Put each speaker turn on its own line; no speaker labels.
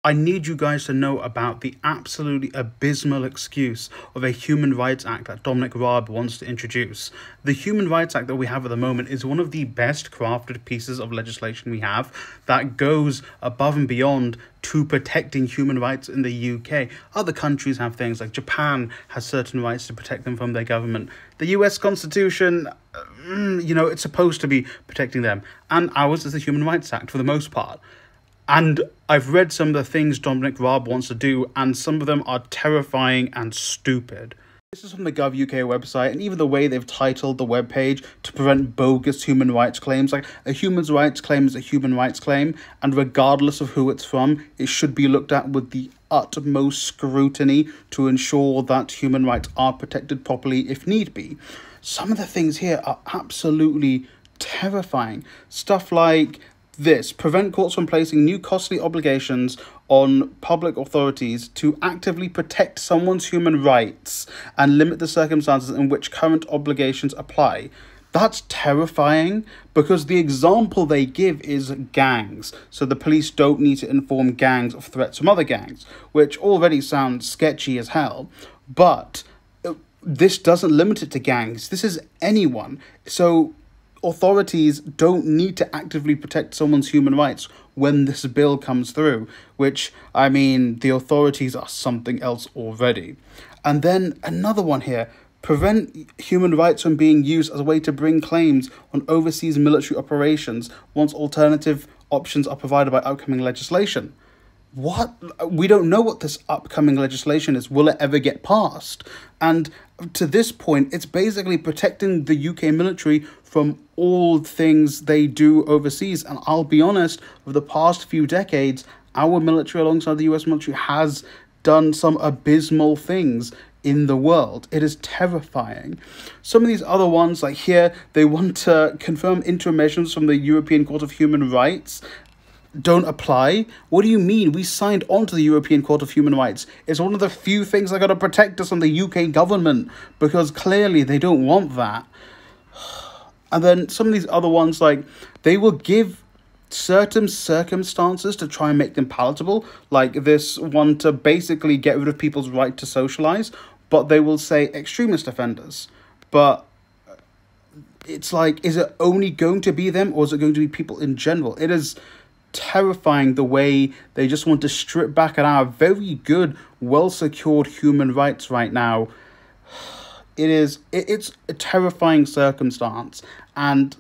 I need you guys to know about the absolutely abysmal excuse of a Human Rights Act that Dominic Raab wants to introduce. The Human Rights Act that we have at the moment is one of the best crafted pieces of legislation we have that goes above and beyond to protecting human rights in the UK. Other countries have things like Japan has certain rights to protect them from their government. The US Constitution, it's supposed to be protecting them. And ours is the Human Rights Act for the most part. And I've read some of the things Dominic Raab wants to do, and some of them are terrifying and stupid. This is from the Gov.uk website, and even the way they've titled the webpage to prevent bogus human rights claims. Like, a human rights claim is a human rights claim, and regardless of who it's from, it should be looked at with the utmost scrutiny to ensure that human rights are protected properly if need be. Some of the things here are absolutely terrifying. Stuff like this: prevent courts from placing new costly obligations on public authorities to actively protect someone's human rights and limit the circumstances in which current obligations apply. That's terrifying, because the example they give is gangs. So the police don't need to inform gangs of threats from other gangs, which already sounds sketchy as hell. But this doesn't limit it to gangs. This is anyone. So authorities don't need to actively protect someone's human rights when this bill comes through, which, I mean, the authorities are something else already. And then another one here: prevent human rights from being used as a way to bring claims on overseas military operations once alternative options are provided by upcoming legislation. What? We don't know what this upcoming legislation is. Will it ever get passed? And to this point, it's basically protecting the UK military from all things they do overseas. And I'll be honest, over the past few decades, our military, alongside the US military, has done some abysmal things in the world. It is terrifying. Some of these other ones, like here, they want to confirm interim measures from the European Court of Human Rights don't apply. What do you mean? We signed on to the European Court of Human Rights. It's one of the few things that got to protect us from the UK government, because clearly they don't want that. And then some of these other ones, like, they will give certain circumstances to try and make them palatable, like this one to basically get rid of people's right to socialize, but they will say extremist offenders. But it's like, is it only going to be them, or is it going to be people in general? It is terrifying the way they just want to strip back at our very good, well-secured human rights right now. It's a terrifying circumstance, and